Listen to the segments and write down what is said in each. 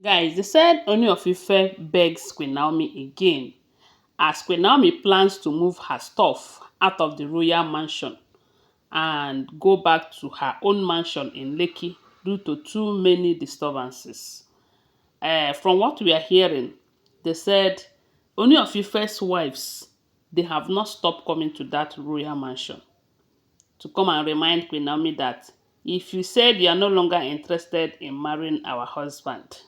Guys, they said Ooni of Ife begs Queen Naomi again as Queen Naomi plans to move her stuff out of the royal mansion and go back to her own mansion in Lekki due to too many disturbances. From what we are hearing, they said Ooni of Ife's wives, they have not stopped coming to that royal mansion to come and remind Queen Naomi that if you said you are no longer interested in marrying our husband,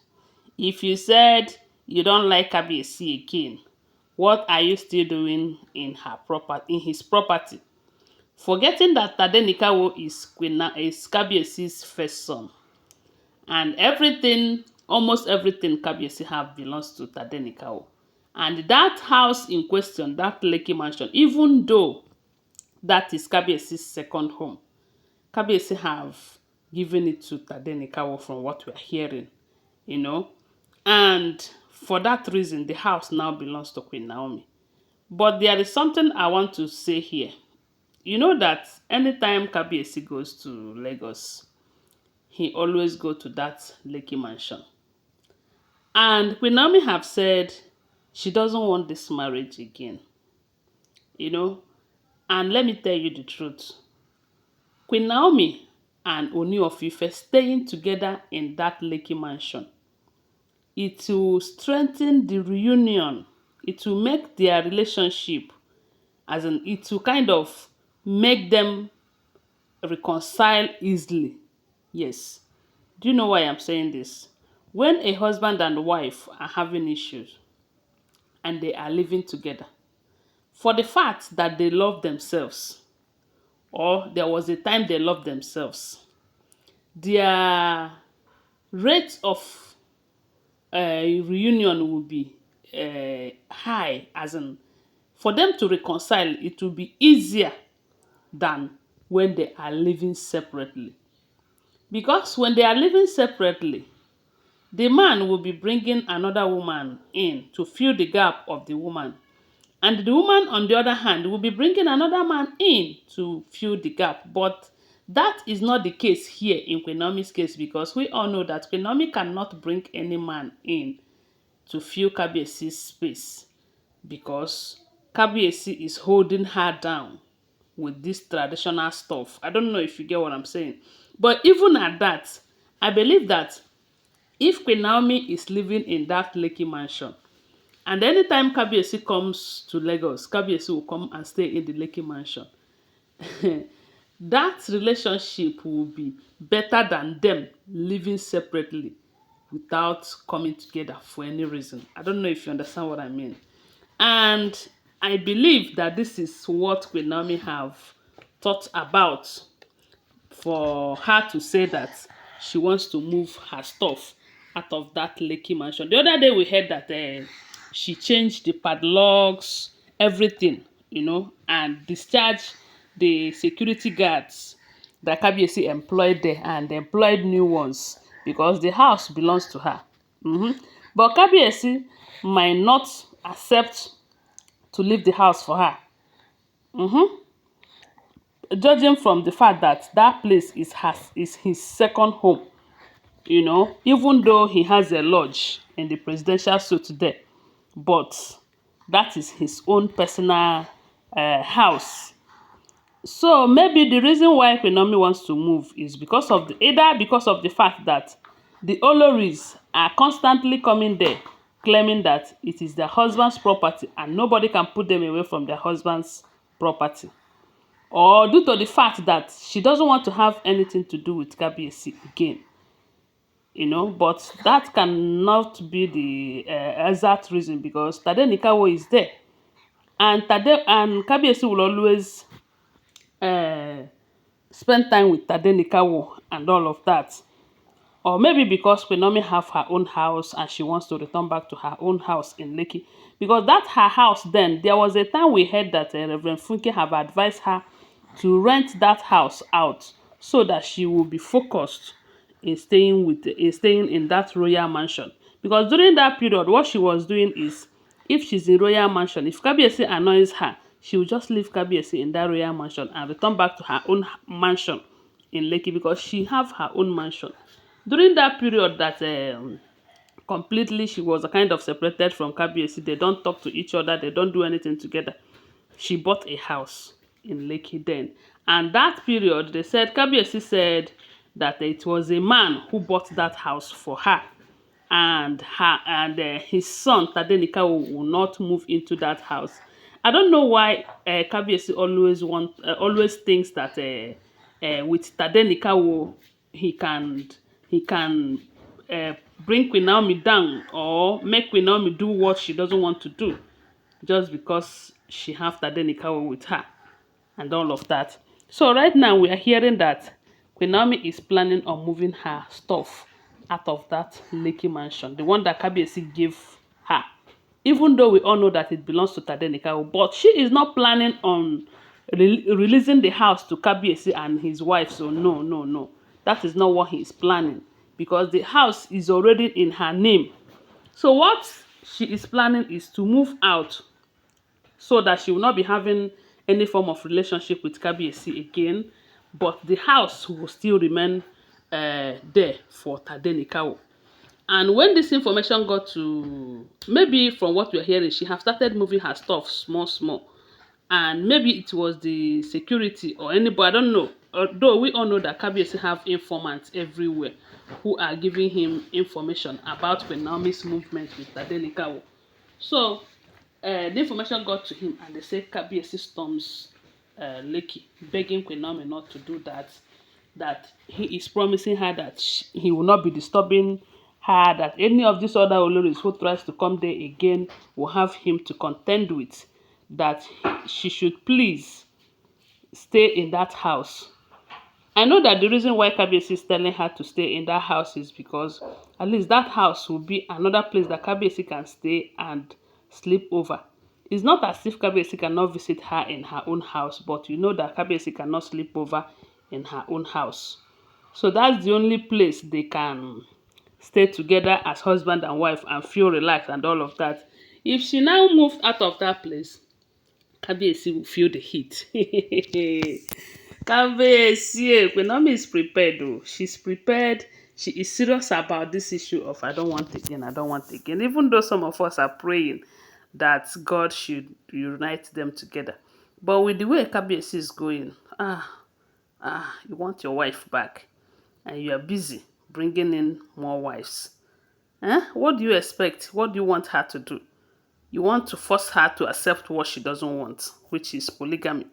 if you said you don't like Kabiyesi again, what are you still doing in his property? Forgetting that Tadenikawo is Kabiyesi's first son, and everything, almost everything Kabiyesi have belongs to Tadenikawo. And that house in question, that Lekki mansion, even though that is Kabiyesi's second home, Kabiyesi have given it to Tadenikawo from what we are hearing, you know. And for that reason, the house now belongs to Queen Naomi. But there is something I want to say here. You know that anytime Kabiyesi goes to Lagos, he always go to that Lekki mansion. And Queen Naomi have said she doesn't want this marriage again, you know. And let me tell you the truth. Queen Naomi and Ooni of Ife staying together in that Lekki mansion, it will strengthen the reunion. It will make their relationship, as in it will kind of make them reconcile easily. Yes. Do you know why I'm saying this? When a husband and wife are having issues and they are living together, for the fact that they love themselves, or there was a time they loved themselves, their rate of reunion will be high, as in for them to reconcile, it will be easier than when they are living separately. Because when they are living separately, the man will be bringing another woman in to fill the gap of the woman. And the woman, on the other hand, will be bringing another man in to fill the gap. But that is not the case here in Queen Naomi's case, because we all know that Queen Naomi cannot bring any man in to fill Kabiyesi's space, because Kabiyesi is holding her down with this traditional stuff. I don't know if you get what I'm saying. But even at that, I believe that if Queen Naomi is living in that Lekki mansion, and anytime Kabiyesi comes to Lagos, Kabiyesi will come and stay in the Lekki mansion, that relationship will be better than them living separately without coming together for any reason. I don't know if you understand what I mean. And I believe that this is what Queen Naomi have thought about for her to say that she wants to move her stuff out of that Lekki mansion. The other day we heard that she changed the padlocks, everything, you know, and discharged the security guards that Kabiyesi employed there and employed new ones because the house belongs to her. But Kabiyesi might not accept to leave the house for her. Judging from the fact that that place is his second home, you know, even though he has a lodge in the presidential suite there, but that is his own personal house. So maybe the reason why Queen Naomi wants to move is because of either because of the fact that the Olories are constantly coming there claiming that it is their husband's property and nobody can put them away from their husband's property, or due to the fact that she doesn't want to have anything to do with Kabiyesi again, you know. But that cannot be the exact reason, because Tadenikawo is there, and Kabiyesi will always uh, spend time with Tadenikawo and all of that. Or maybe because Queen Naomi have her own house and she wants to return back to her own house in Lekki. Because that her house then, there was a time we heard that Reverend Funke have advised her to rent that house out so that she will be focused in staying in that royal mansion. Because during that period, what she was doing is, if she's in royal mansion, if Kabiyesi annoys her, she will just leave Kabiyesi in that royal mansion and return back to her own mansion in Lekki, because she have her own mansion. During that period that completely. She was a kind of separated from Kabiyesi. They don't talk to each other. They don't do anything together. She bought a house in Lekki then. And that period, they said, Kabiyesi said that it was a man who bought that house for her. And his son, Tadenika, will not move into that house. I don't know why Kabiyesi always thinks that with Tadenika, he can bring Queen Naomi down or make Queen Naomi do what she doesn't want to do just because she have Tadenikawa with her and all of that. So right now we are hearing that Queen Naomi is planning on moving her stuff out of that Lekki mansion, the one that Kabiyesi gave her. Even though we all know that it belongs to Tadenikawa, but she is not planning on releasing the house to Kabiyesi and his wife. So no, no, no. That is not what he is planning because the house is already in her name. So what she is planning is to move out so that she will not be having any form of relationship with Kabiyesi again, but the house will still remain there for Tadenikawo. And when this information got to, maybe from what we're hearing, she has started moving her stuff small, small. And maybe it was the security or anybody, I don't know. Although we all know that Kabiyesi have informants everywhere who are giving him information about Queen Naomi's movement with Tadenikawo. So the information got to him and they said Kabiyesi storms Lekki, begging Queen Naomi not to do that, that he is promising her that he will not be disturbing her, that any of these other Olories who tries to come there again will have him to contend with, that she should please stay in that house. I know that the reason why Kabiyesi is telling her to stay in that house is because at least that house will be another place that Kabiyesi can stay and sleep over. It's not as if Kabiyesi cannot visit her in her own house, but you know that Kabiyesi cannot sleep over in her own house. So that's the only place they can stay together as husband and wife and feel relaxed and all of that. If she now moved out of that place, Kabiyesi will feel the heat. Kabiyesi, Queen Naomi is prepared though. She's prepared. She is serious about this issue of I don't want again, I don't want again. Even though some of us are praying that God should unite them together. But with the way Kabiyesi is going, you want your wife back and you are busy bringing in more wives. What do you expect? What do you want her to do? You want to force her to accept what she doesn't want, which is polygamy.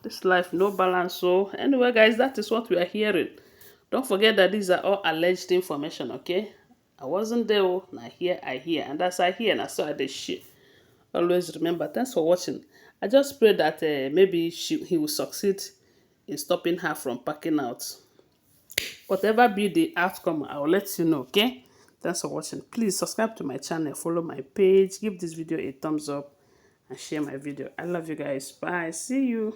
This life, no balance. So anyway, guys, that is what we are hearing. Don't forget that these are all alleged information, okay? I wasn't there, now here I hear. And as I hear, and I saw the shit. Always remember, thanks for watching. I just pray that maybe he will succeed in stopping her from packing out. Whatever be the outcome, I will let you know, okay? Thanks for watching. Please subscribe to my channel, follow my page, give this video a thumbs up, and share my video. I love you guys. Bye. See you.